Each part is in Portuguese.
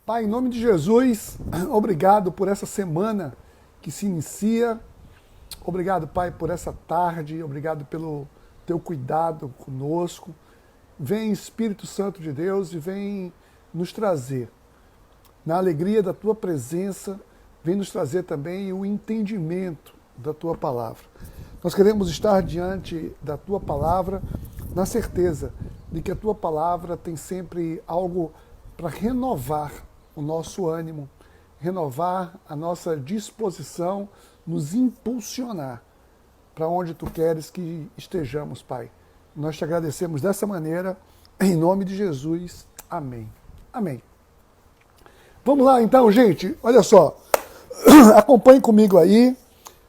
Pai, em nome de Jesus, obrigado por essa semana que se inicia. Obrigado, Pai, por essa tarde. Obrigado pelo teu cuidado conosco. Vem, Espírito Santo de Deus, e vem nos trazer, na alegria da tua presença, vem nos trazer também o entendimento da tua palavra. Nós queremos estar diante da tua palavra na certeza de que a tua palavra tem sempre algo para renovar o nosso ânimo, renovar a nossa disposição, nos impulsionar para onde tu queres que estejamos, Pai. Nós te agradecemos dessa maneira, em nome de Jesus. Amém. Amém. Vamos lá então, gente. Olha só. Acompanhe comigo aí.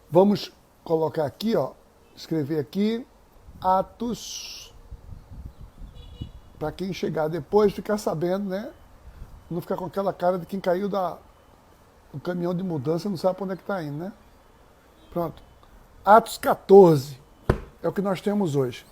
Vamos colocar aqui, ó, escrever aqui, Atos, para quem chegar depois ficar sabendo, né? Não ficar com aquela cara de quem caiu do caminhão de mudança e não sabe para onde é que está indo, né? Pronto. Atos 14 é o que nós temos hoje.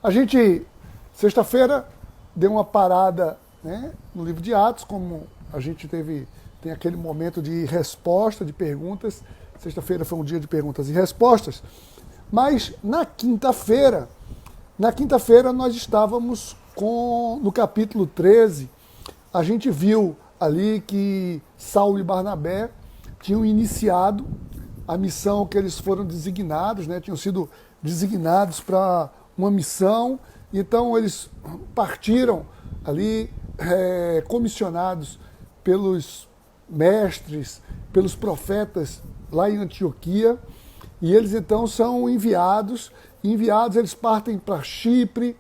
A gente, sexta-feira, deu uma parada, né, no livro de Atos, como a gente tem aquele momento de resposta, de perguntas. Sexta-feira foi um dia de perguntas e respostas. Mas na quinta-feira nós estávamos no capítulo 13, a gente viu ali que Saulo e Barnabé tinham iniciado a missão que eles foram designados, né? Tinham sido designados para uma missão, então eles partiram ali comissionados pelos mestres, pelos profetas lá em Antioquia, e eles então são enviados eles partem para Chipre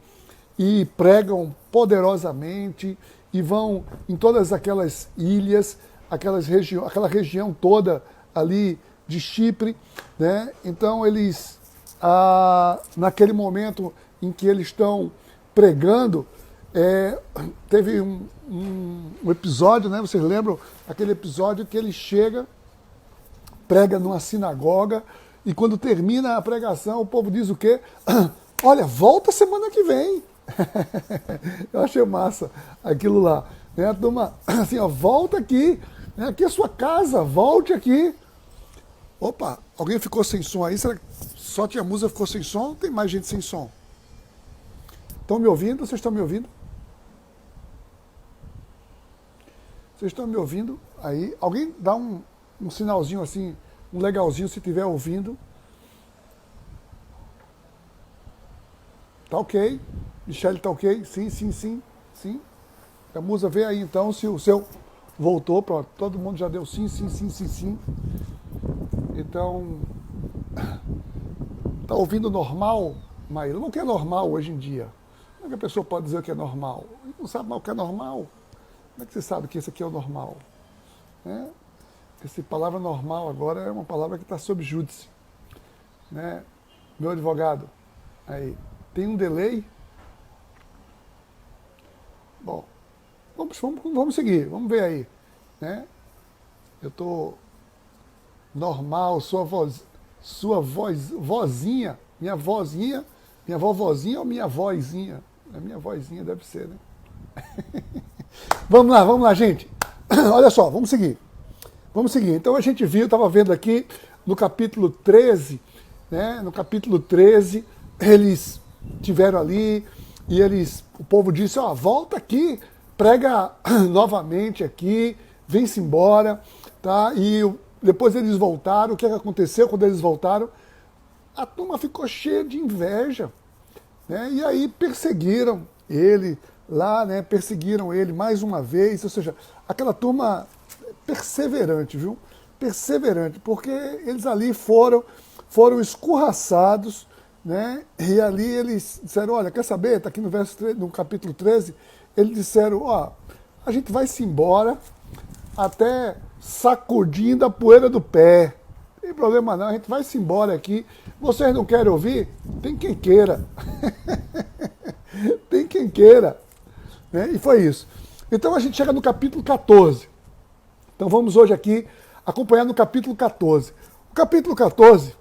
e pregam poderosamente e vão em todas aquelas ilhas, aquela região toda ali de Chipre, né? Então eles, naquele momento em que eles estão pregando, teve um episódio, né? Vocês lembram aquele episódio que ele chega, prega numa sinagoga, e quando termina a pregação, o povo diz o quê? Olha, volta semana que vem. Eu achei massa aquilo lá. Né? A turma, assim, ó, volta aqui, né? Aqui é a sua casa, volte aqui. Opa, alguém ficou sem som aí? Será que só Tia Musa ficou sem som? Ou tem mais gente sem som? Estão me ouvindo? Vocês estão me ouvindo? Vocês estão me ouvindo aí? Alguém dá um sinalzinho assim, um legalzinho se estiver ouvindo. Tá ok. Michele tá ok? Sim. A Musa vê aí então se o seu voltou. Pronto, todo mundo já deu sim. Então, tá ouvindo normal, Maíra? O que é normal hoje em dia? Como é que a pessoa pode dizer o que é normal? Não sabe mais o que é normal. Como é que você sabe que esse aqui é o normal? Né? Essa palavra normal agora é uma palavra que está sob júdice. Né? Meu advogado, aí, tem um delay? Bom, vamos seguir, vamos ver aí. Né? Eu estou normal, vozinha, minha vovozinha ou minha vozinha? A minha vozinha deve ser, né? Vamos lá, gente. Olha só, vamos seguir. Então a gente viu, estava vendo aqui no capítulo 13, né? No capítulo 13, eles tiveram ali e o povo disse, ó, volta aqui, prega novamente aqui, vem-se embora, tá? E depois eles voltaram, o que aconteceu quando eles voltaram? A turma ficou cheia de inveja, né? E aí perseguiram ele lá, né? Perseguiram ele mais uma vez, ou seja, aquela turma perseverante, viu? Perseverante, porque eles ali foram escorraçados, né? E ali eles disseram, olha, quer saber? Está aqui no capítulo 13, eles disseram, ó, a gente vai se embora até sacudindo a poeira do pé. Não tem problema não, a gente vai se embora aqui. Vocês não querem ouvir? Tem quem queira. Tem quem queira. Né? E foi isso. Então a gente chega no capítulo 14. Então vamos hoje aqui acompanhar no capítulo 14. O capítulo 14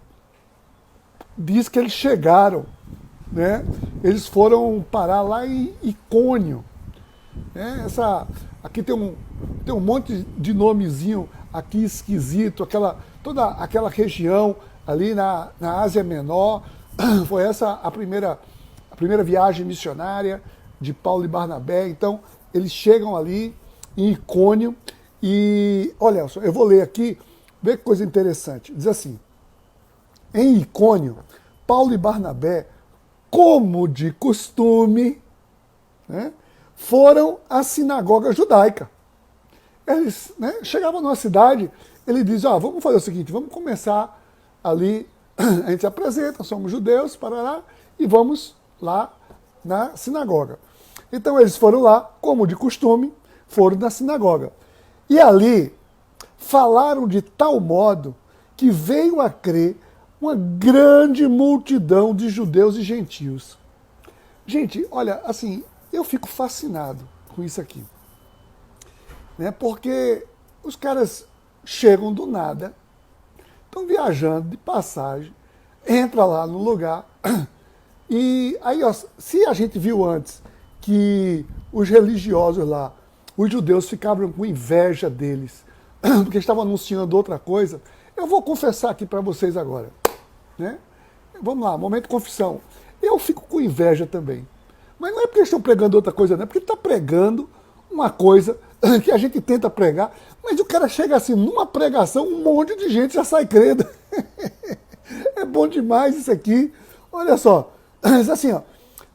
diz que eles chegaram, né? Eles foram parar lá em Icônio. Né? aqui tem um monte de nomezinho aqui esquisito, toda aquela região ali na Ásia Menor. Foi essa a primeira viagem missionária de Paulo e Barnabé. Então, eles chegam ali em Icônio e, olha só, eu vou ler aqui, vê que coisa interessante. Diz assim, em Icônio, Paulo e Barnabé, como de costume, né, foram à sinagoga judaica. Eles, né, chegavam numa cidade, ele diz, vamos fazer o seguinte, vamos começar ali, a gente se apresenta, somos judeus, parará, e vamos lá na sinagoga. Então eles foram lá, como de costume, foram na sinagoga. E ali falaram de tal modo que veio a crer uma grande multidão de judeus e gentios. Gente, olha, assim, eu fico fascinado com isso aqui. Né? Porque os caras chegam do nada, estão viajando de passagem, entra lá no lugar, e aí, se a gente viu antes que os religiosos lá, os judeus ficavam com inveja deles, porque estavam anunciando outra coisa, eu vou confessar aqui para vocês agora. Né? Vamos lá, momento de confissão. Eu fico com inveja também. Mas não é porque eles estão pregando outra coisa, não é porque está pregando uma coisa que a gente tenta pregar, mas o cara chega assim, numa pregação, um monte de gente já sai crendo. É bom demais isso aqui. Olha só, assim,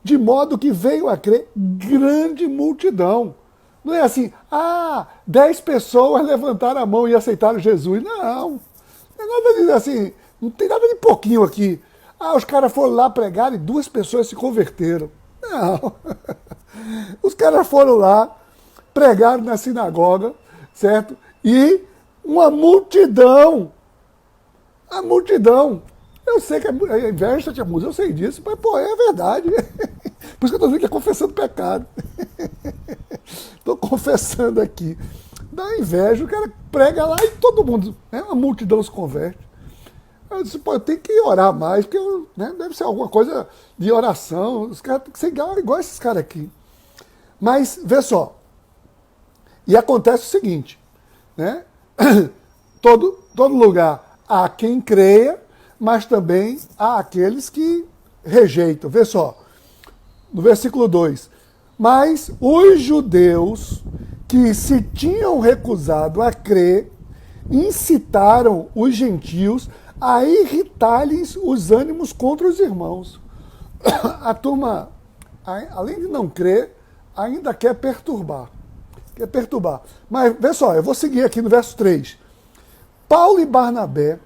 de modo que veio a crer grande multidão. Não é assim, 10 pessoas levantaram a mão e aceitaram Jesus. Não, não é nada de assim, não tem nada de pouquinho aqui. Os caras foram lá pregar e 2 pessoas se converteram. Não. Os caras foram lá, pregaram na sinagoga, certo? E uma multidão. A multidão. Eu sei que a inveja tinha música, eu sei disso, mas, pô, é verdade. Por isso que eu estou dizendo que é confessando pecado. Estou confessando aqui. Dá inveja, o cara prega lá e todo mundo, né, uma multidão se converte. Eu disse, pô, eu tenho que orar mais, porque né, deve ser alguma coisa de oração. Os caras têm que ser igual esses caras aqui. Mas, vê só. E acontece o seguinte, né? Todo lugar há quem creia, mas também há aqueles que rejeitam. Vê só, no versículo 2. Mas os judeus que se tinham recusado a crer, incitaram os gentios a irritar-lhes os ânimos contra os irmãos. A turma, além de não crer, ainda quer perturbar. Mas, vê só, eu vou seguir aqui no verso 3. Paulo e Barnabé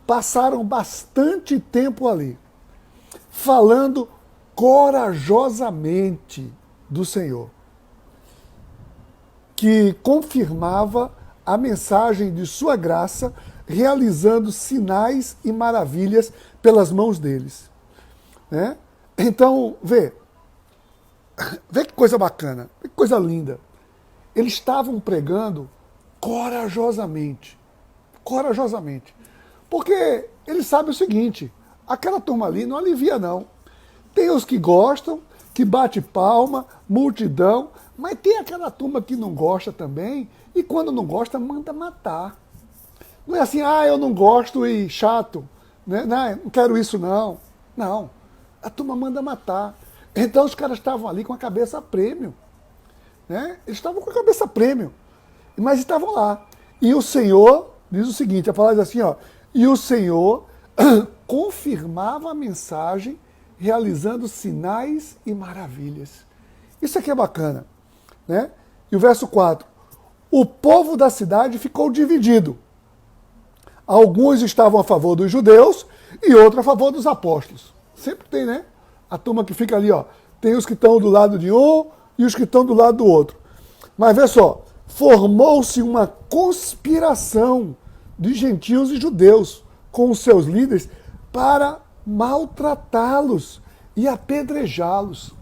passaram bastante tempo ali, falando corajosamente do Senhor, que confirmava a mensagem de sua graça, realizando sinais e maravilhas pelas mãos deles. Né? Então, vê que coisa bacana, que coisa linda. Eles estavam pregando corajosamente. Porque eles sabem o seguinte, aquela turma ali não alivia não. Tem os que gostam, que bate palma, multidão, mas tem aquela turma que não gosta também, e quando não gosta, manda matar. Não é assim, eu não gosto e chato, né? Não quero isso não. Não, a turma manda matar. Então os caras estavam ali com a cabeça a prêmio. Né? Eles estavam com a cabeça a prêmio, mas estavam lá. E o Senhor, diz o seguinte, a palavra diz assim, e o Senhor confirmava a mensagem, realizando sinais e maravilhas. Isso aqui é bacana. Né? E o verso 4, o povo da cidade ficou dividido. Alguns estavam a favor dos judeus e outros a favor dos apóstolos. Sempre tem, né? A turma que fica ali, tem os que estão do lado de um e os que estão do lado do outro. Mas vê só, formou-se uma conspiração de gentios e judeus com os seus líderes para maltratá-los e apedrejá-los.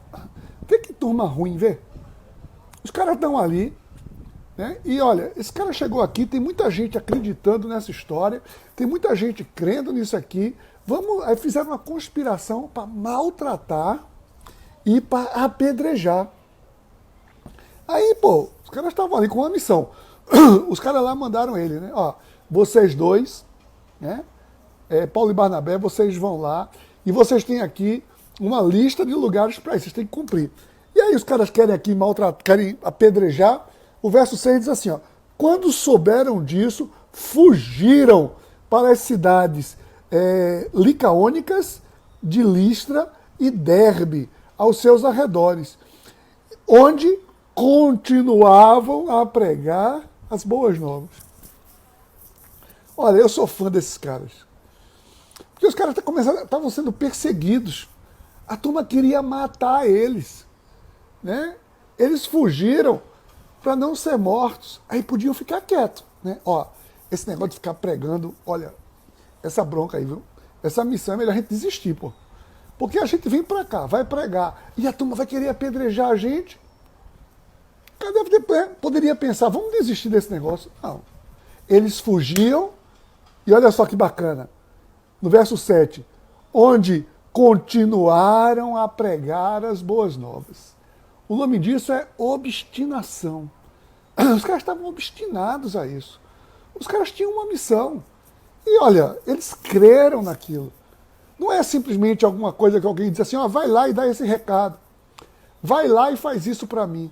Vê que turma ruim, vê? Os caras estão ali, né? E olha, esse cara chegou aqui, tem muita gente acreditando nessa história, tem muita gente crendo nisso aqui. Aí fizeram uma conspiração para maltratar e para apedrejar. Aí, pô, os caras estavam ali com uma missão. Os caras lá mandaram ele, né? Ó, vocês dois, né? Paulo e Barnabé, vocês vão lá e vocês têm aqui uma lista de lugares para isso, vocês têm que cumprir. E aí os caras querem aqui maltratar, querem apedrejar. O verso 6 diz assim, ó, quando souberam disso, fugiram para as cidades licaônicas de Listra e Derbe, aos seus arredores, onde continuavam a pregar as boas novas. Olha, eu sou fã desses caras. Porque os caras estavam sendo perseguidos. A turma queria matar eles. Né? Eles fugiram para não ser mortos. Aí podiam ficar quietos. Né? Ó, esse negócio de ficar pregando, olha, essa bronca aí, viu? Essa missão é melhor a gente desistir, pô. Porque a gente vem para cá, vai pregar, e a turma vai querer apedrejar a gente. Poderia pensar, vamos desistir desse negócio. Não. Eles fugiam, e olha só que bacana, no verso 7, onde continuaram a pregar as boas novas. O nome disso é obstinação. Os caras estavam obstinados a isso. Os caras tinham uma missão. E olha, eles creram naquilo. Não é simplesmente alguma coisa que alguém diz assim, ó, vai lá e dá esse recado. Vai lá e faz isso para mim.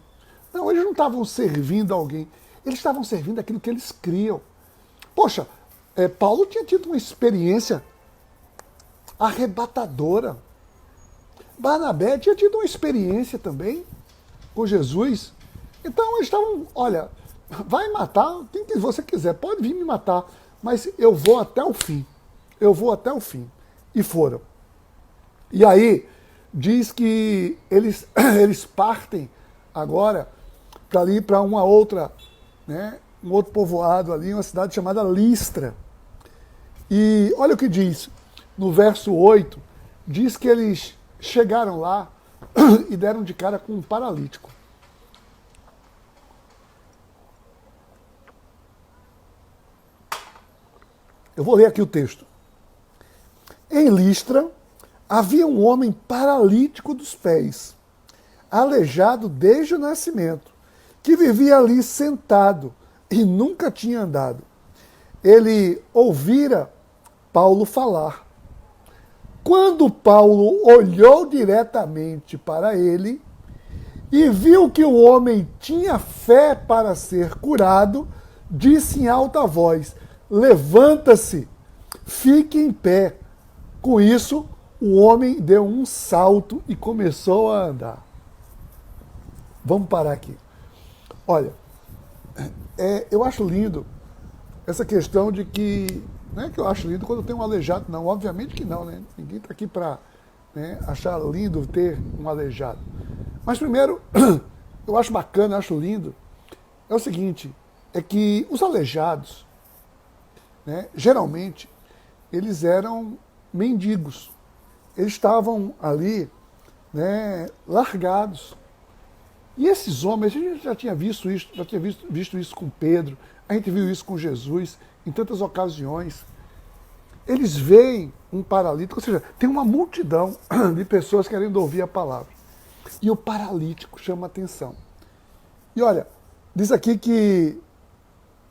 Não, eles não estavam servindo alguém. Eles estavam servindo aquilo que eles criam. Poxa, Paulo tinha tido uma experiência arrebatadora. Barnabé tinha tido uma experiência também com Jesus. Então eles estavam, olha, vai matar quem você quiser, pode vir me matar, mas eu vou até o fim. Eu vou até o fim. E foram. E aí, diz que eles partem agora para ali para uma outra, né, um outro povoado ali, uma cidade chamada Listra. E olha o que diz, no verso 8, diz que eles chegaram lá e deram de cara com um paralítico. Eu vou ler aqui o texto. Em Listra havia um homem paralítico dos pés, aleijado desde o nascimento, que vivia ali sentado e nunca tinha andado. Ele ouvira Paulo falar. Quando Paulo olhou diretamente para ele e viu que o homem tinha fé para ser curado, disse em alta voz: levanta-se, fique em pé. Com isso, o homem deu um salto e começou a andar. Vamos parar aqui. Olha, eu acho lindo essa questão de que, não é que eu acho lindo quando eu tenho um aleijado, não, obviamente que não, né? Ninguém está aqui para, né, achar lindo ter um aleijado. Mas primeiro, eu acho bacana, eu acho lindo, é o seguinte, é que os aleijados, né, geralmente, eles eram mendigos. Eles estavam ali, né, largados. E esses homens, a gente já tinha visto isso com Pedro, a gente viu isso com Jesus em tantas ocasiões. Eles veem um paralítico, ou seja, tem uma multidão de pessoas querendo ouvir a palavra. E o paralítico chama a atenção. E olha, diz aqui que,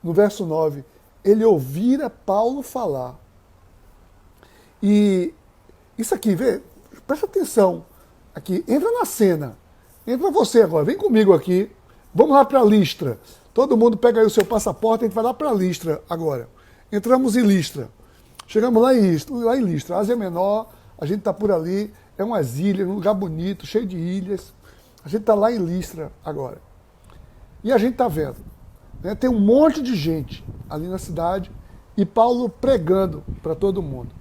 no verso 9, ele ouvira Paulo falar. E isso aqui, vê, presta atenção. Aqui, entra na cena. Entra você agora, vem comigo aqui. Vamos lá para Listra. Todo mundo pega aí o seu passaporte, a gente vai lá para Listra agora. Entramos em Listra. Chegamos lá em Listra, Ásia Menor, a gente está por ali, é umas ilhas, um lugar bonito, cheio de ilhas. A gente está lá em Listra agora. E a gente está vendo, né, tem um monte de gente ali na cidade e Paulo pregando para todo mundo.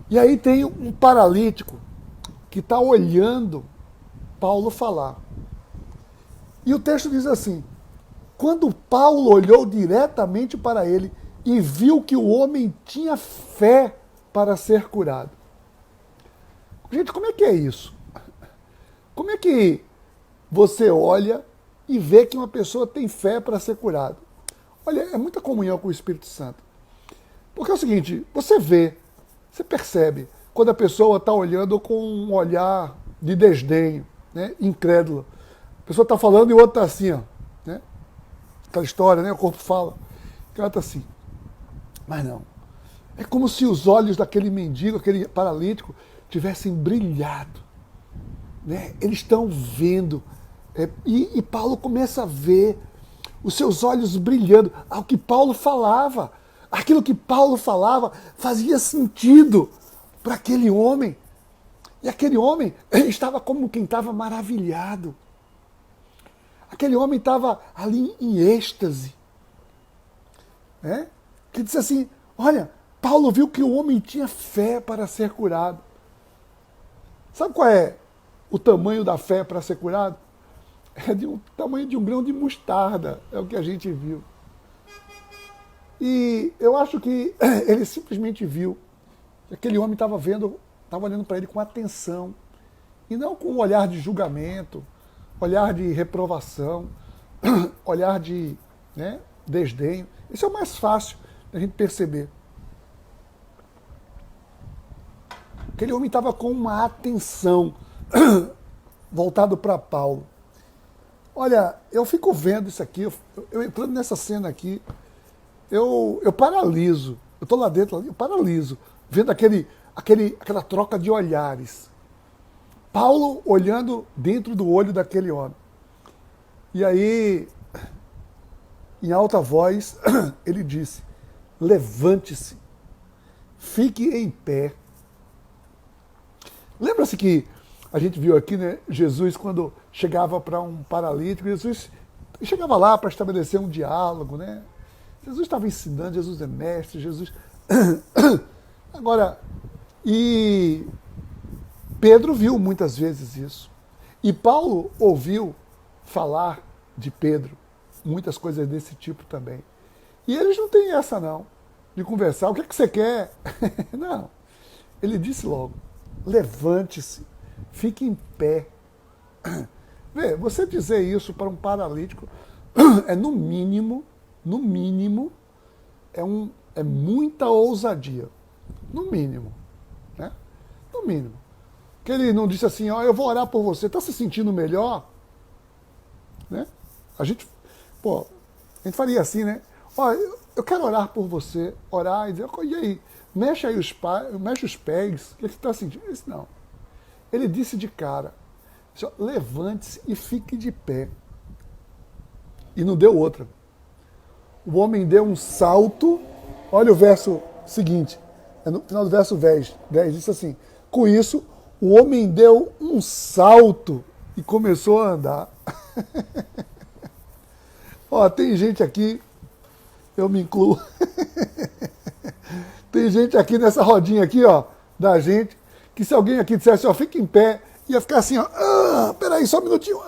E aí tem um paralítico que está olhando Paulo falar. E o texto diz assim: quando Paulo olhou diretamente para ele e viu que o homem tinha fé para ser curado. Gente, como é que é isso? Como é que você olha e vê que uma pessoa tem fé para ser curado? Olha, é muita comunhão com o Espírito Santo. Porque é o seguinte, você vê, você percebe quando a pessoa está olhando com um olhar de desdenho, né, incrédulo. pessoa está falando e o outro está assim, ó, né? Aquela história, né? O corpo fala. O cara está assim. Mas não. É como se os olhos daquele mendigo, aquele paralítico, tivessem brilhado. Né? Eles estão vendo. E Paulo começa a ver os seus olhos brilhando. Ao que Paulo falava. Aquilo que Paulo falava fazia sentido para aquele homem. E aquele homem estava como quem estava maravilhado. Aquele homem estava ali em êxtase. Que disse assim, olha, Paulo viu que o homem tinha fé para ser curado. Sabe qual é o tamanho da fé para ser curado? É do tamanho de um grão de mostarda, é o que a gente viu. E eu acho que ele simplesmente viu que aquele homem estava olhando para ele com atenção, e não com um olhar de julgamento, olhar de reprovação, olhar de desdenho. Isso é o mais fácil da gente perceber. Aquele homem estava com uma atenção voltado para Paulo. Olha, eu fico vendo isso aqui, eu entrando nessa cena aqui, eu paraliso. Eu estou lá dentro, eu paraliso, vendo aquela troca de olhares. Paulo olhando dentro do olho daquele homem. E aí, em alta voz, ele disse, levante-se, fique em pé. Lembra-se que a gente viu aqui, né, Jesus, quando chegava para um paralítico, Jesus chegava lá para estabelecer um diálogo, né? Jesus estava ensinando, Jesus é mestre, Jesus... Agora, e Pedro viu muitas vezes isso. E Paulo ouviu falar de Pedro, muitas coisas desse tipo também. E eles não têm essa não, de conversar, o que é que você quer? Não, ele disse logo, levante-se, fique em pé. Vê, você dizer isso para um paralítico é no mínimo, é muita ousadia. No mínimo. Né? No mínimo. Que ele não disse assim, ó, eu vou orar por você, está se sentindo melhor? Né? A gente faria assim, né? Ó, eu quero orar por você, orar e dizer, e aí, mexe os pés, o que você está sentindo? Ele disse, não. Ele disse de cara, levante-se e fique de pé. E não deu outra. O homem deu um salto, olha o verso seguinte, no final do verso 10 diz assim, com isso, o homem deu um salto e começou a andar. Ó, tem gente aqui, eu me incluo, tem gente aqui nessa rodinha aqui, ó, da gente, que se alguém aqui dissesse, ó, fica em pé, ia ficar assim, ó, peraí, só um minutinho,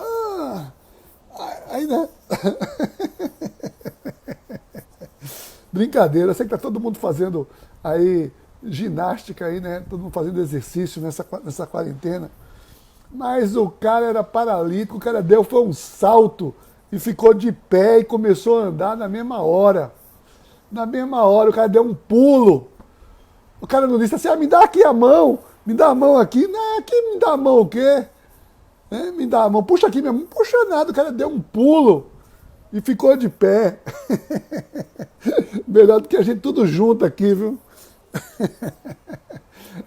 aí, né? Brincadeira, eu sei que tá todo mundo fazendo aí ginástica aí, né? Todo mundo fazendo exercício nessa quarentena. Mas o cara era paralítico, o cara foi um salto e ficou de pé e começou a andar na mesma hora. Na mesma hora, o cara deu um pulo. O cara não disse assim, me dá aqui a mão, me dá a mão aqui. Não, aqui me dá a mão o quê? Me dá a mão, puxa aqui minha mão. Puxa nada, o cara deu um pulo e ficou de pé. Melhor do que a gente tudo junto aqui, viu?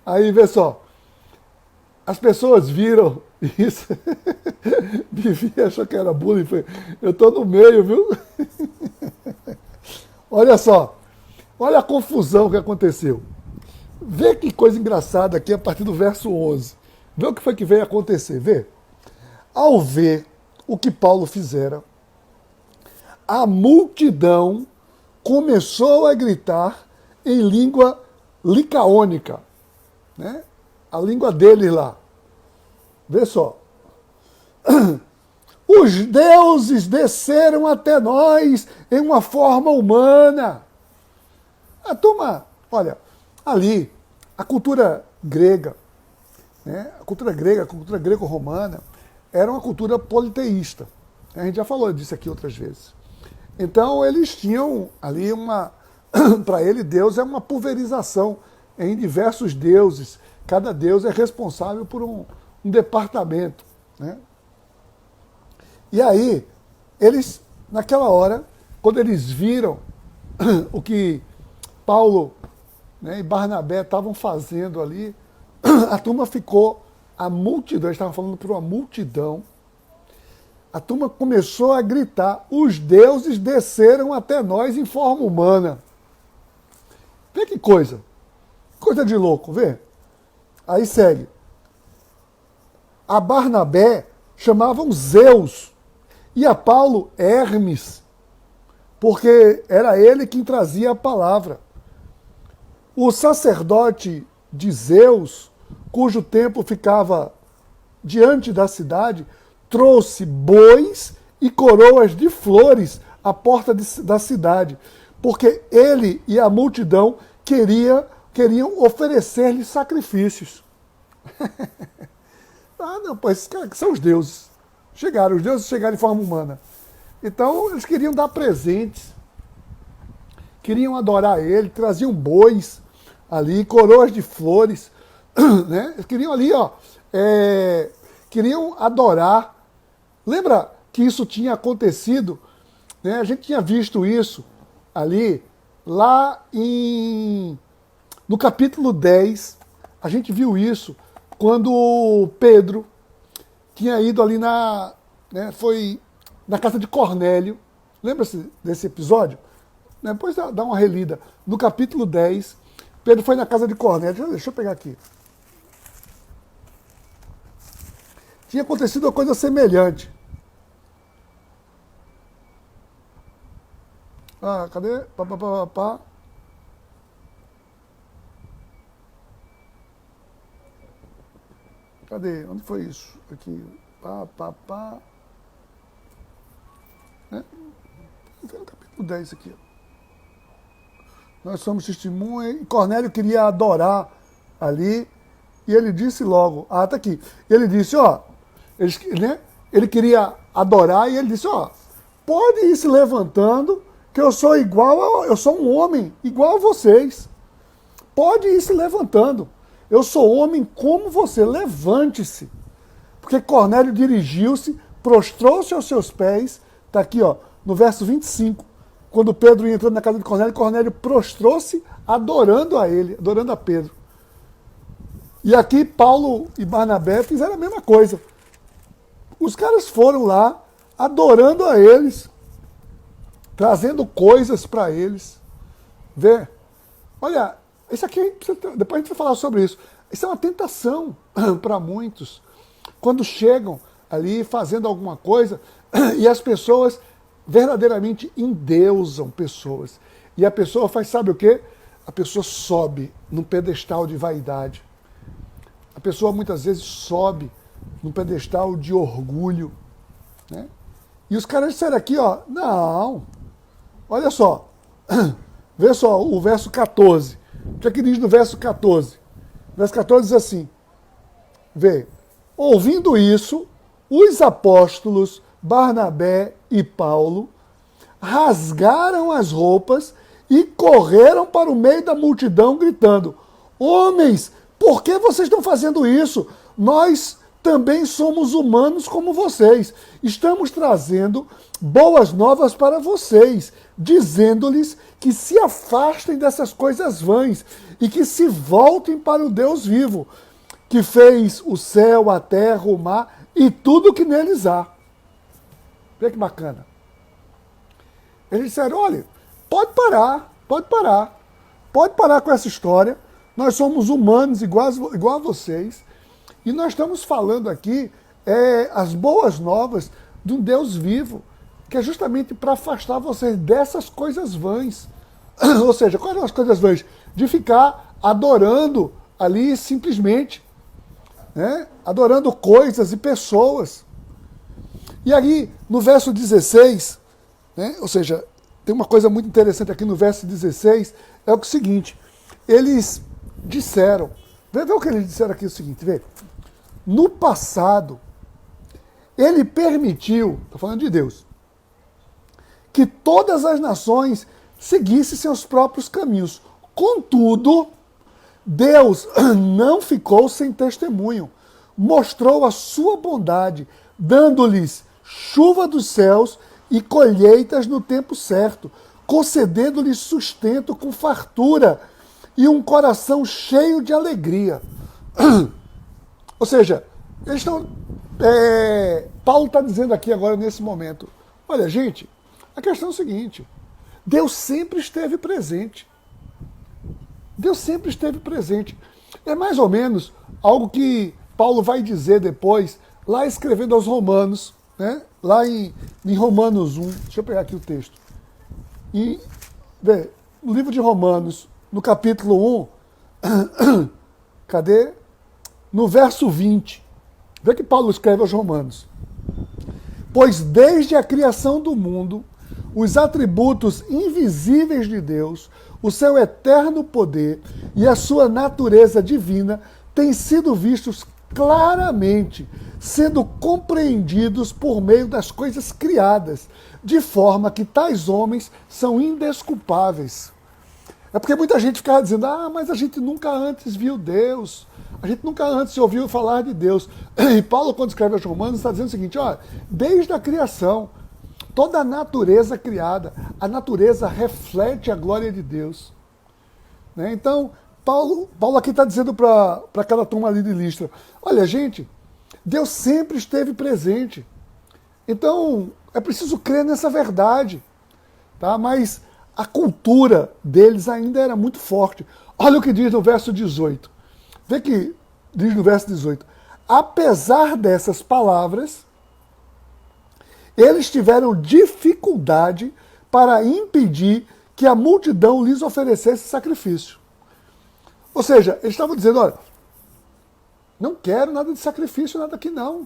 Aí, vê só. As pessoas viram isso. Vivi achou que era bullying. Eu tô no meio, viu? Olha só. Olha a confusão que aconteceu. Vê que coisa engraçada aqui a partir do verso 11. Vê o que foi que veio acontecer. Vê. Ao ver o que Paulo fizera, a multidão começou a gritar em língua licaônica, né? A língua deles lá. Vê só. Os deuses desceram até nós em uma forma humana. A turma, olha, ali, a cultura grega, né? A cultura greco-romana, era uma cultura politeísta. A gente já falou disso aqui outras vezes. Então eles tinham ali para ele Deus é uma pulverização em diversos deuses. Cada deus é responsável por um departamento. Né? E aí, eles, naquela hora, quando eles viram o que Paulo, né, e Barnabé estavam fazendo ali, a turma ficou, a multidão, eles estavam falando para uma multidão, a turma começou a gritar: os deuses desceram até nós em forma humana. Vê que coisa. Coisa de louco, vê. Aí segue. A Barnabé chamavam Zeus e a Paulo Hermes, porque era ele quem trazia a palavra. O sacerdote de Zeus, cujo templo ficava diante da cidade, trouxe bois e coroas de flores à porta da cidade, porque ele e a multidão queriam oferecer-lhe sacrifícios. Ah, não, pois esses caras são os deuses. Os deuses chegaram em forma humana. Então, eles queriam dar presentes, queriam adorar ele, traziam bois ali, coroas de flores, né? Eles queriam ali, queriam adorar. Lembra que isso tinha acontecido, né? A gente tinha visto isso ali, lá no capítulo 10, a gente viu isso, quando Pedro tinha ido ali foi na casa de Cornélio. Lembra-se desse episódio? Depois dá uma relida. No capítulo 10, Pedro foi na casa de Cornélio. Deixa eu pegar aqui. Tinha acontecido uma coisa semelhante. Ah, cadê? Cadê? Onde foi isso? Aqui. Né? Foi no capítulo 10 aqui. Nós somos testemunhas. E Cornélio queria adorar ali. E ele disse logo. Ah, tá aqui. Ele disse, ele queria adorar e ele disse, pode ir se levantando, que eu sou um homem igual a vocês. Pode ir se levantando. Eu sou homem como você, levante-se. Porque Cornélio dirigiu-se, prostrou-se aos seus pés, está aqui no verso 25, quando Pedro entrou na casa de Cornélio, Cornélio prostrou-se adorando a ele, adorando a Pedro. E aqui Paulo e Barnabé fizeram a mesma coisa. Os caras foram lá, adorando a eles, trazendo coisas para eles. Vê? Olha, isso aqui, depois a gente vai falar sobre isso. Isso é uma tentação para muitos. Quando chegam ali fazendo alguma coisa e as pessoas verdadeiramente endeusam pessoas. E a pessoa faz, sabe o quê? A pessoa sobe num pedestal de vaidade. A pessoa muitas vezes sobe num pedestal de orgulho. Né? E os caras disseram aqui, não, olha só, vê só o verso 14. O que é que diz no verso 14? O verso 14 diz assim, vê, ouvindo isso, os apóstolos Barnabé e Paulo rasgaram as roupas e correram para o meio da multidão gritando, homens, por que vocês estão fazendo isso? Nós também somos humanos como vocês. Estamos trazendo boas novas para vocês, dizendo-lhes que se afastem dessas coisas vãs e que se voltem para o Deus vivo, que fez o céu, a terra, o mar e tudo que neles há. Vê que bacana. Eles disseram, olha, pode parar com essa história, nós somos humanos igual a vocês, e nós estamos falando aqui as boas novas de um Deus vivo, que é justamente para afastar vocês dessas coisas vãs. Ou seja, quais são as coisas vãs? De ficar adorando ali simplesmente, né? Adorando coisas e pessoas. E aí, no verso 16, né? Ou seja, tem uma coisa muito interessante aqui no verso 16, é o seguinte, eles disseram, vê o que eles disseram aqui, é o seguinte, vê, no passado, ele permitiu, estou falando de Deus, que todas as nações seguissem seus próprios caminhos. Contudo, Deus não ficou sem testemunho, mostrou a sua bondade, dando-lhes chuva dos céus e colheitas no tempo certo, concedendo-lhes sustento com fartura e um coração cheio de alegria. Ou seja, eles estão, Paulo está dizendo aqui agora nesse momento, olha gente, a questão é o seguinte, Deus sempre esteve presente. Deus sempre esteve presente. É mais ou menos algo que Paulo vai dizer depois, lá escrevendo aos Romanos, né? Lá em Romanos 1, deixa eu pegar aqui o texto. No livro de Romanos, no capítulo 1, cadê? No verso 20, vê que Paulo escreve aos Romanos. Pois desde a criação do mundo, os atributos invisíveis de Deus, o seu eterno poder e a sua natureza divina têm sido vistos claramente, sendo compreendidos por meio das coisas criadas, de forma que tais homens são indesculpáveis. É porque muita gente ficava dizendo, mas a gente nunca antes viu Deus, a gente nunca antes ouviu falar de Deus. E Paulo, quando escreve aos Romanos, está dizendo o seguinte, desde a criação, toda a natureza criada, a natureza reflete a glória de Deus. Né? Então, Paulo aqui está dizendo para aquela turma ali de Listra, olha gente, Deus sempre esteve presente. Então, é preciso crer nessa verdade. Tá? Mas a cultura deles ainda era muito forte. Olha o que diz no verso 18. Vê que diz no verso 18. Apesar dessas palavras, eles tiveram dificuldade para impedir que a multidão lhes oferecesse sacrifício. Ou seja, eles estavam dizendo, olha, não quero nada de sacrifício, nada aqui não.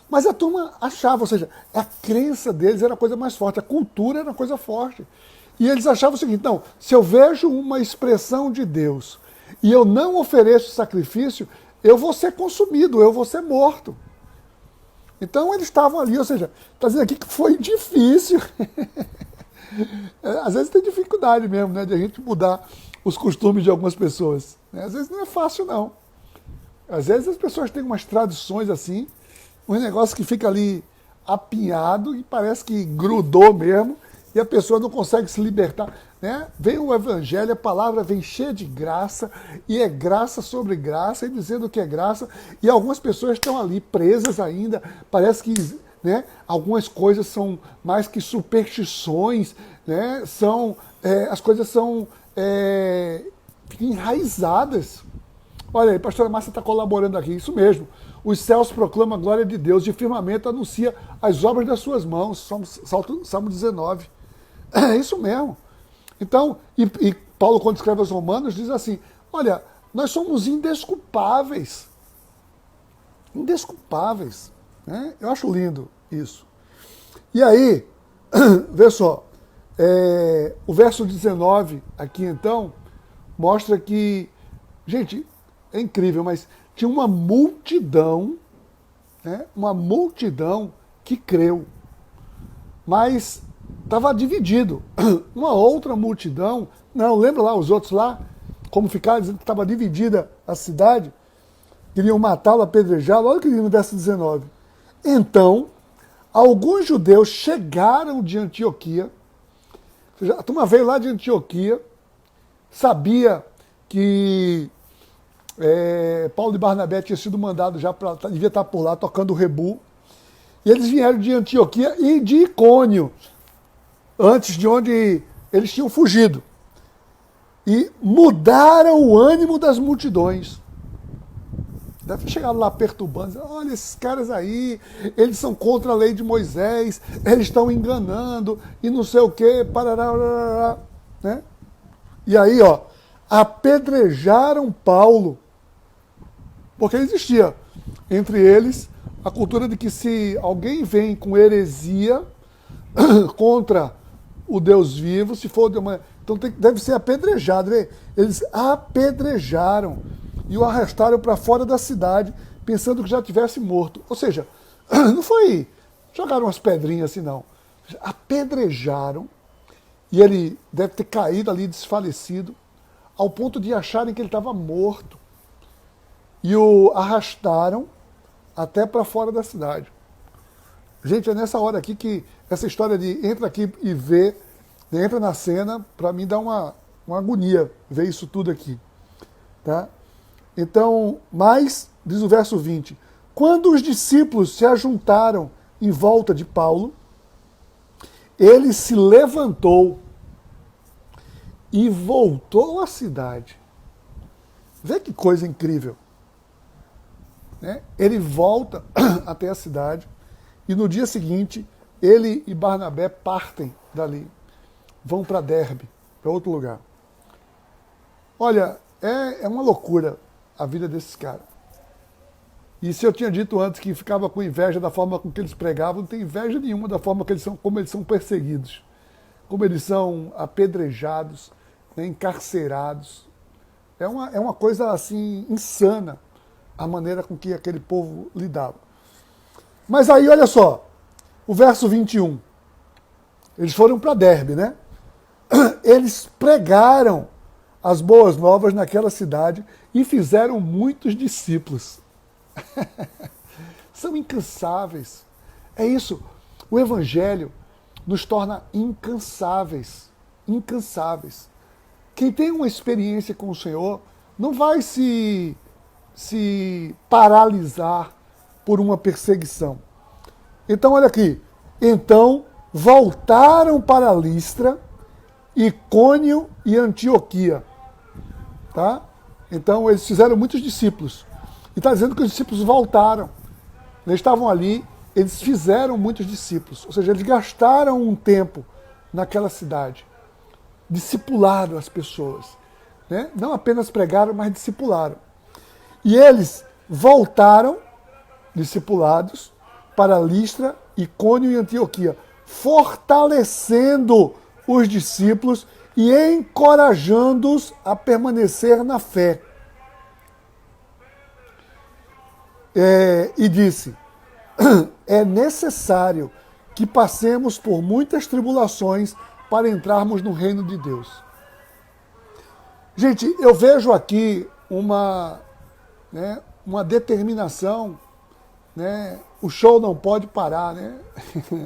Mas a turma achava, ou seja, a crença deles era a coisa mais forte, a cultura era a coisa forte. E eles achavam o seguinte, não, se eu vejo uma expressão de Deus e eu não ofereço sacrifício, eu vou ser consumido, eu vou ser morto. Então eles estavam ali, ou seja, está dizendo aqui que foi difícil. Às vezes tem dificuldade mesmo, né, de a gente mudar os costumes de algumas pessoas. Né? Às vezes não é fácil, não. Às vezes as pessoas têm umas tradições assim, um negócio que fica ali apinhado e parece que grudou mesmo, e a pessoa não consegue se libertar. Né? Vem o evangelho, a palavra vem cheia de graça, e é graça sobre graça, e dizendo que é graça, e algumas pessoas estão ali presas ainda, parece que, né, algumas coisas são mais que superstições, né, as coisas são enraizadas. Olha aí, a pastora Márcia está colaborando aqui, isso mesmo. Os céus proclamam a glória de Deus, e o firmamento anuncia as obras das suas mãos. Salmo 19. É isso mesmo. Então, e Paulo, quando escreve aos Romanos, diz assim, olha, nós somos indesculpáveis. Indesculpáveis. Né? Eu acho lindo isso. E aí, vê só, o verso 19 aqui então, mostra que, gente, é incrível, mas tinha uma multidão, né, uma multidão que creu, mas estava dividido. Uma outra multidão, não, lembra lá os outros lá, como ficaram dizendo que estava dividida a cidade, queriam matá-lo, apedrejá-lo. Olha o que diz no verso 19. Então, alguns judeus chegaram de Antioquia, ou seja, a turma veio lá de Antioquia, sabia que Paulo e Barnabé tinham sido mandados já para, devia estar por lá tocando o rebu, e eles vieram de Antioquia e de Icônio, antes de onde eles tinham fugido, e mudaram o ânimo das multidões. Deve ter chegado lá perturbando, olha esses caras aí, eles são contra a lei de Moisés, eles estão enganando, e não sei o que, parará, né? E aí, apedrejaram Paulo, porque existia entre eles a cultura de que se alguém vem com heresia contra o Deus vivo, se for de uma... Então deve ser apedrejado. Né? Eles apedrejaram e o arrastaram para fora da cidade, pensando que já tivesse morto. Ou seja, não foi... Jogaram umas pedrinhas assim, não. Apedrejaram, e ele deve ter caído ali desfalecido, ao ponto de acharem que ele estava morto. E o arrastaram até para fora da cidade. Gente, é nessa hora aqui que essa história de entra aqui e vê, entra na cena, para mim dá uma agonia ver isso tudo aqui. Tá? Então, mas, diz o verso 20, quando os discípulos se ajuntaram em volta de Paulo, ele se levantou e voltou à cidade. Vê que coisa incrível. Né? Ele volta até a cidade e no dia seguinte ele e Barnabé partem dali, vão para Derbe, para outro lugar. Olha, é uma loucura a vida desses caras. E se eu tinha dito antes que ficava com inveja da forma com que eles pregavam, não tem inveja nenhuma da forma que como eles são perseguidos, como eles são apedrejados, né, encarcerados. É uma coisa assim insana a maneira com que aquele povo lidava. Mas aí, olha só, o verso 21. Eles foram para Derbe, né? Eles pregaram as boas novas naquela cidade e fizeram muitos discípulos. São incansáveis. É isso. O Evangelho nos torna incansáveis. Incansáveis. Quem tem uma experiência com o Senhor não vai se paralisar por uma perseguição. Então, olha aqui. Então, voltaram para Listra, Icônio e Antioquia. Tá? Então, eles fizeram muitos discípulos. E está dizendo que os discípulos voltaram. Eles estavam ali, eles fizeram muitos discípulos. Ou seja, eles gastaram um tempo naquela cidade. Discipularam as pessoas. Né? Não apenas pregaram, mas discipularam. E eles voltaram, discipulados, para Listra, Icônio e Antioquia, fortalecendo os discípulos e encorajando-os a permanecer na fé. E disse, é necessário que passemos por muitas tribulações para entrarmos no reino de Deus. Gente, eu vejo aqui uma determinação, né? O show não pode parar, né?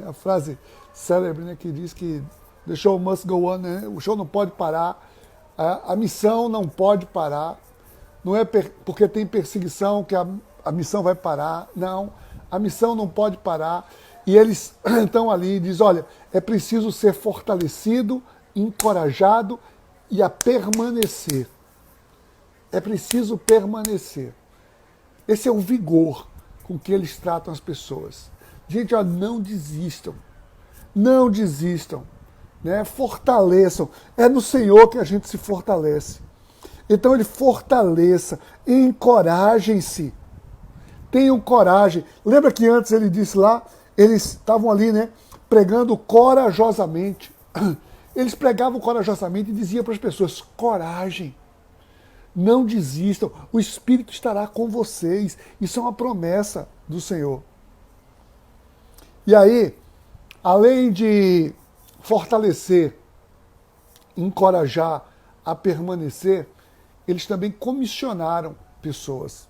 A frase célebre, né, que diz que the show must go on, né? O show não pode parar, a missão não pode parar, não é porque tem perseguição que a missão vai parar, não, a missão não pode parar. E eles estão ali e dizem, olha, é preciso ser fortalecido, encorajado e a permanecer. É preciso permanecer. Esse é o vigor com que eles tratam as pessoas. Gente, ó, não desistam. Não desistam. Né? Fortaleçam. É no Senhor que a gente se fortalece. Então ele fortaleça, encorajem-se. Tenham coragem. Lembra que antes ele disse lá, eles estavam ali, né, pregando corajosamente. Eles pregavam corajosamente e diziam para as pessoas, coragem, não desistam, o Espírito estará com vocês. Isso é uma promessa do Senhor. E aí, além de fortalecer, encorajar a permanecer, eles também comissionaram pessoas.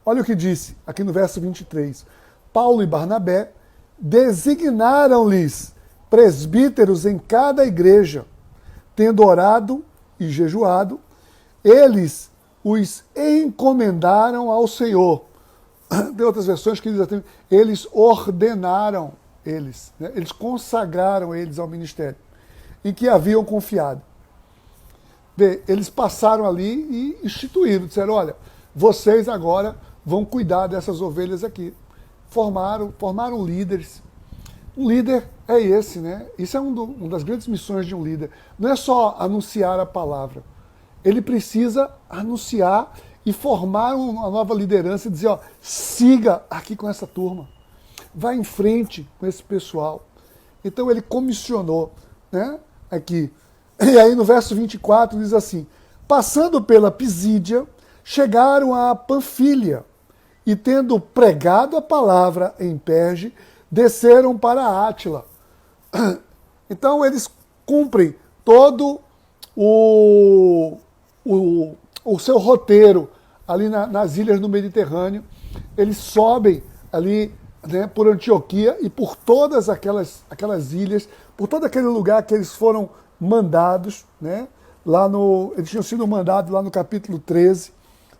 Olha o que disse aqui no verso 23. Paulo e Barnabé designaram-lhes presbíteros em cada igreja, tendo orado e jejuado, eles os encomendaram ao Senhor. Tem outras versões que dizem, eles ordenaram eles, né? Eles consagraram eles ao ministério, em que haviam confiado. Bem, eles passaram ali e instituíram, disseram, olha, vocês agora vão cuidar dessas ovelhas aqui. Formaram líderes. Um líder é esse, né? Isso é uma das grandes missões de um líder. Não é só anunciar a palavra. Ele precisa anunciar e formar uma nova liderança e dizer, ó, siga aqui com essa turma. Vá em frente com esse pessoal. Então ele comissionou, né, aqui. E aí no verso 24 diz assim, passando pela Pisídia, chegaram a Panfilha, e tendo pregado a palavra em Perge, desceram para Átila. Então eles cumprem todo o seu roteiro ali nas ilhas do Mediterrâneo. Eles sobem ali né, por Antioquia e por todas aquelas ilhas, por todo aquele lugar que eles foram mandados, né, eles tinham sido mandados lá no capítulo 13,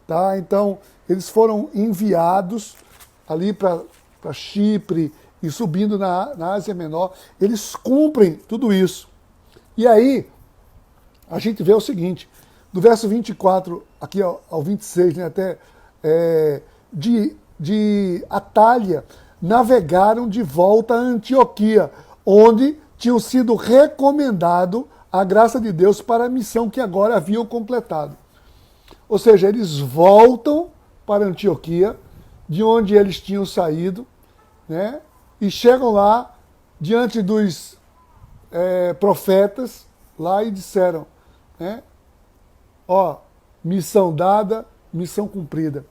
tá? Então, eles foram enviados ali para Chipre e subindo na Ásia Menor, eles cumprem tudo isso. E aí, a gente vê o seguinte, do verso 24 aqui ao 26, né, até de Atália, navegaram de volta a Antioquia, onde tinham sido recomendado a graça de Deus para a missão que agora haviam completado. Ou seja, eles voltam para Antioquia, de onde eles tinham saído, né, e chegam lá diante dos profetas lá e disseram, né, ó, missão dada, missão cumprida.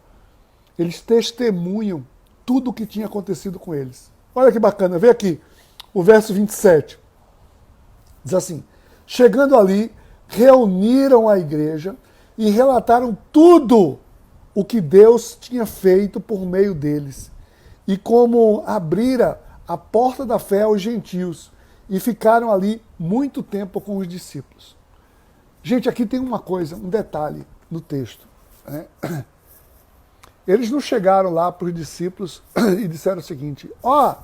Eles testemunham tudo o que tinha acontecido com eles. Olha que bacana, vê aqui o verso 27. Diz assim, chegando ali, reuniram a igreja e relataram tudo o que Deus tinha feito por meio deles e como abrira a porta da fé aos gentios e ficaram ali muito tempo com os discípulos. Gente, aqui tem uma coisa, um detalhe no texto, né? Eles não chegaram lá para os discípulos e disseram o seguinte, ó,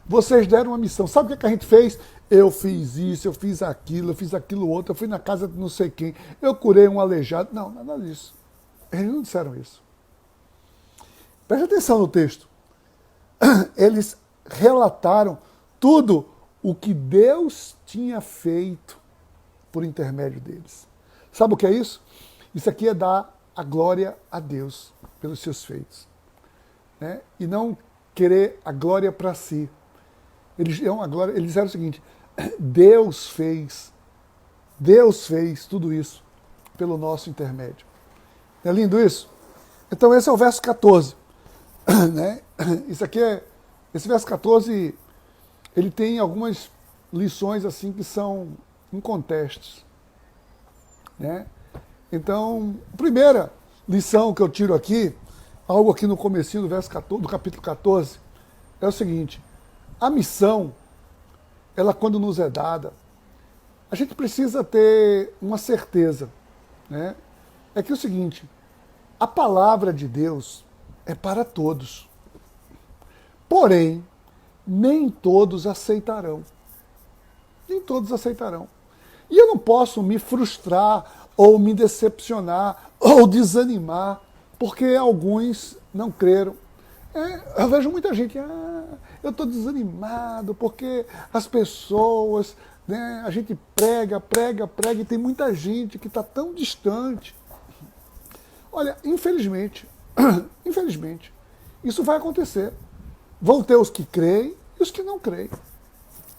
vocês deram uma missão, sabe o que a gente fez? Eu fiz isso, eu fiz aquilo outro, eu fui na casa de não sei quem, eu curei um aleijado. Não, nada disso. Eles não disseram isso. Preste atenção no texto. Eles relataram tudo o que Deus tinha feito por intermédio deles. Sabe o que é isso? Isso aqui é dar a glória a Deus pelos seus feitos, né? E não querer a glória para si. Eles disseram o seguinte, Deus fez tudo isso pelo nosso intermédio. Não é lindo isso? Então esse é o verso 14. Né? Esse verso 14, ele tem algumas lições assim que são incontestes, né? Então, a primeira lição que eu tiro aqui, algo aqui no comecinho do verso 14, do capítulo 14, é o seguinte, a missão, ela quando nos é dada, a gente precisa ter uma certeza, né? É que é o seguinte, a palavra de Deus é para todos. Porém, nem todos aceitarão. Nem todos aceitarão. E eu não posso me frustrar, ou me decepcionar, ou desanimar, porque alguns não creram. Eu vejo muita gente, eu estou desanimado, porque as pessoas, né, a gente prega, e tem muita gente que está tão distante. Olha, infelizmente, isso vai acontecer. Vão ter os que creem e os que não creem.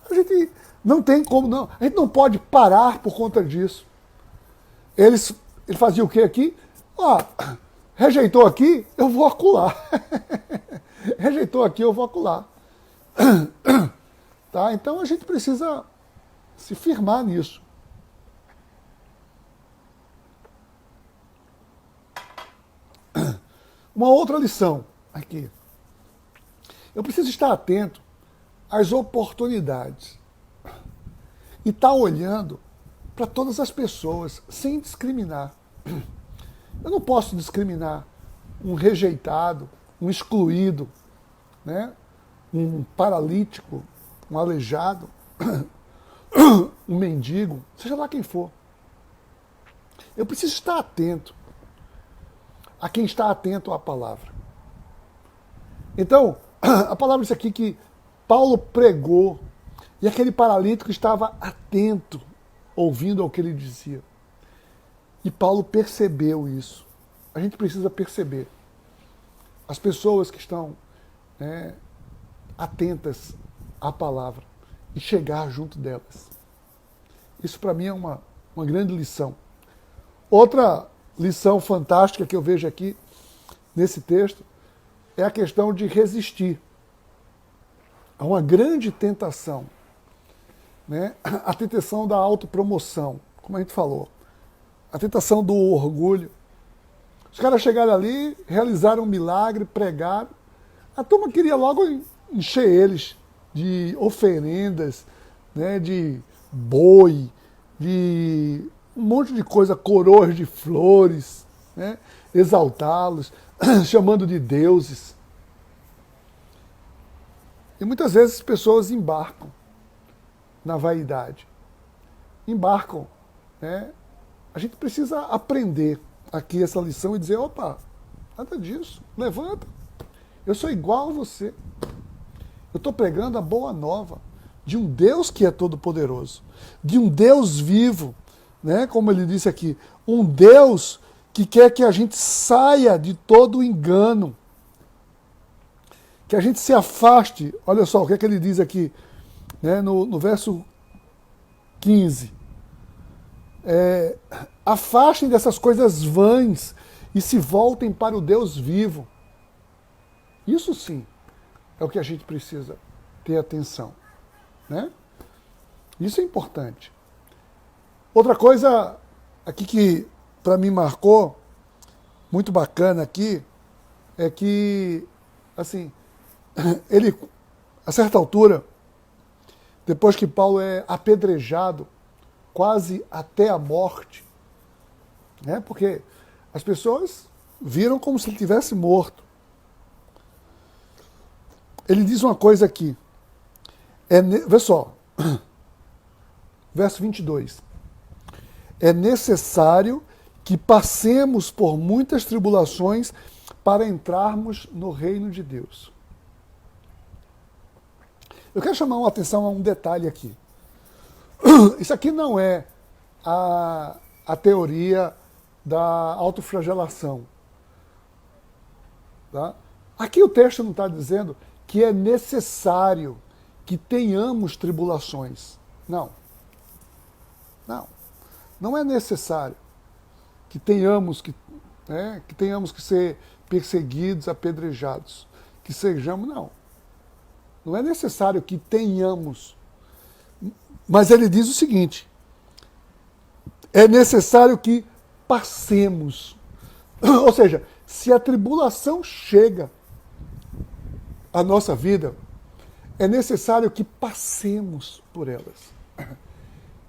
A gente não tem como, não. A gente não pode parar por conta disso. Ele fazia o que aqui? Rejeitou aqui, eu vou acular. Rejeitou aqui, eu vou acular. Tá? Então a gente precisa se firmar nisso. Uma outra lição aqui. Eu preciso estar atento às oportunidades e estar olhando para todas as pessoas, sem discriminar. Eu não posso discriminar um rejeitado, um excluído, né? Um paralítico, um aleijado, um mendigo, seja lá quem for. Eu preciso estar atento a quem está atento à palavra. Então, a palavra diz aqui que Paulo pregou e aquele paralítico estava atento, ouvindo ao que ele dizia. E Paulo percebeu isso. A gente precisa perceber. As pessoas que estão, né, atentas à palavra e chegar junto delas. Isso para mim é uma grande lição. Outra lição fantástica que eu vejo aqui nesse texto é a questão de resistir a uma grande tentação, né? A tentação da autopromoção, como a gente falou, a tentação do orgulho. Os caras chegaram ali, realizaram um milagre, pregaram, A turma queria logo encher eles de oferendas, né, de boi, de um monte de coisa, coroas de flores, né, exaltá-los, chamando de deuses. E muitas vezes as pessoas embarcam na vaidade. Embarcam, né? A gente precisa aprender aqui essa lição e dizer, opa, nada disso, levanta. Eu sou igual a você. Eu estou pregando a boa nova de um Deus que é todo-poderoso, de um Deus vivo, né? Como ele disse aqui, um Deus que quer que a gente saia de todo o engano, que a gente se afaste. Olha só o que é que ele diz aqui, né? No verso 15. Afastem dessas coisas vãs e se voltem para o Deus vivo. Isso sim é o que a gente precisa ter atenção, né? Isso é importante. Outra coisa aqui que para mim marcou, muito bacana aqui, é que, assim, ele, a certa altura, depois que Paulo é apedrejado quase até a morte, né? Porque as pessoas viram como se ele tivesse morto. Ele diz uma coisa aqui, vê só, verso 22. É necessário que passemos por muitas tribulações para entrarmos no reino de Deus. Eu quero chamar a atenção a um detalhe aqui. Isso aqui não é a teoria da autoflagelação. Tá? Aqui o texto não está dizendo que é necessário que tenhamos tribulações. Não. Não. Não é necessário que tenhamos que ser perseguidos, apedrejados, que sejamos, não. Não é necessário que tenhamos. Mas ele diz o seguinte, é necessário que passemos. Ou seja, se a tribulação chega à nossa vida, é necessário que passemos por elas.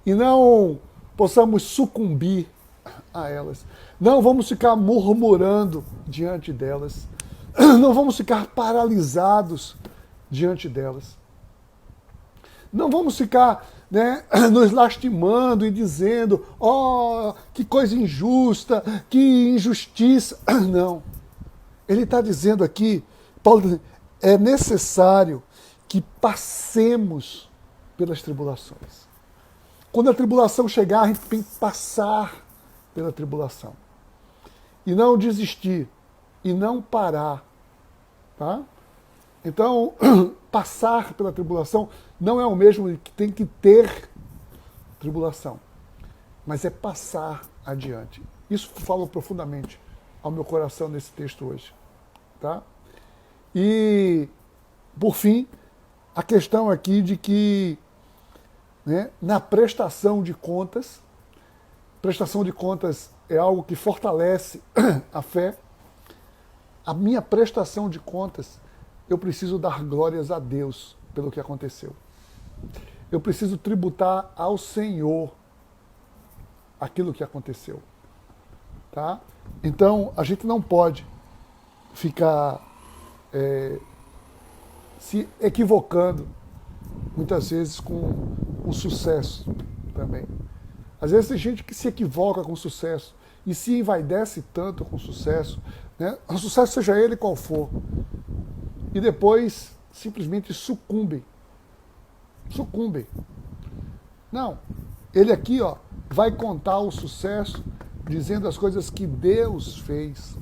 E não possamos sucumbir a elas. Não vamos ficar murmurando diante delas. Não vamos ficar paralisados diante delas. Não vamos ficar, né, nos lastimando e dizendo, que coisa injusta, que injustiça. Não. Ele está dizendo aqui, Paulo está dizendo, é necessário que passemos pelas tribulações. Quando a tribulação chegar, a gente tem que passar pela tribulação. E não desistir. E não parar. Tá? Então, passar pela tribulação não é o mesmo que tem que ter tribulação. Mas é passar adiante. Isso fala profundamente ao meu coração nesse texto hoje. Tá? E, por fim, a questão aqui de que, né, na prestação de contas é algo que fortalece a fé. A minha prestação de contas, eu preciso dar glórias a Deus pelo que aconteceu. Eu preciso tributar ao Senhor aquilo que aconteceu. Tá? Então, a gente não pode ficar se equivocando, muitas vezes, com o sucesso também. Às vezes tem gente que se equivoca com o sucesso e se envaidece tanto com o sucesso, né? O sucesso seja ele qual for, e depois simplesmente sucumbem. Não, ele aqui vai contar o sucesso dizendo as coisas que Deus fez.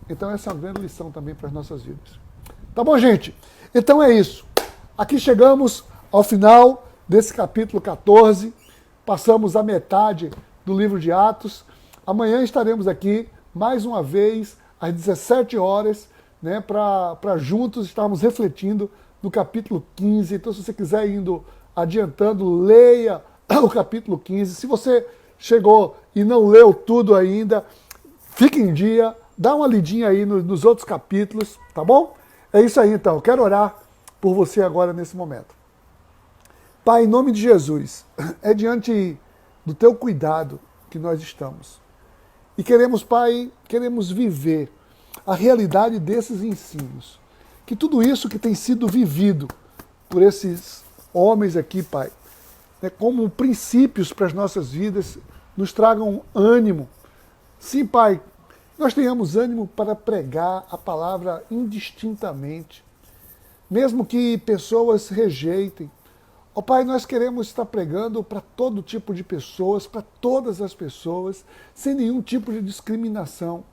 Então essa é uma grande lição também para as nossas vidas. Tá bom, gente? Então é isso. Aqui chegamos ao final desse capítulo 14. Passamos a metade do livro de Atos. Amanhã estaremos aqui mais uma vez às 17 horas, né, para juntos estarmos refletindo no capítulo 15. Então, se você quiser indo adiantando, leia o capítulo 15. Se você chegou e não leu tudo ainda, fique em dia, dá uma lidinha aí nos outros capítulos, tá bom? É isso aí então, eu quero orar por você agora nesse momento. Pai, em nome de Jesus, é diante do teu cuidado que nós estamos. E queremos, Pai, queremos viver a realidade desses ensinos. Que tudo isso que tem sido vivido por esses homens aqui, Pai, né, como princípios para as nossas vidas, nos tragam ânimo. Sim, Pai, nós tenhamos ânimo para pregar a palavra indistintamente, mesmo que pessoas rejeitem. Ó Pai, nós queremos estar pregando para todo tipo de pessoas, para todas as pessoas, sem nenhum tipo de discriminação.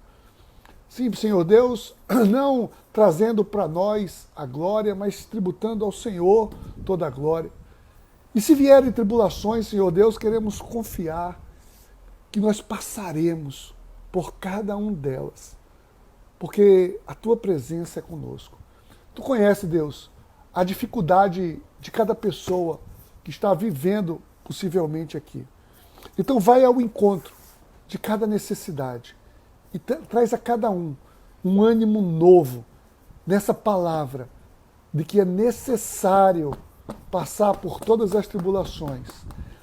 Sim, Senhor Deus, não trazendo para nós a glória, mas tributando ao Senhor toda a glória. E se vierem tribulações, Senhor Deus, queremos confiar que nós passaremos por cada um delas, porque a Tua presença é conosco. Tu conhece, Deus, a dificuldade de cada pessoa que está vivendo possivelmente aqui. Então vai ao encontro de cada necessidade e traz a cada um ânimo novo nessa palavra de que é necessário passar por todas as tribulações.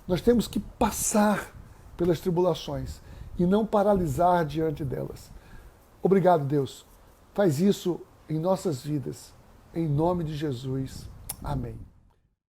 Nós temos que passar pelas tribulações e não paralisar diante delas. Obrigado, Deus. Faz isso em nossas vidas. Em nome de Jesus. Amém.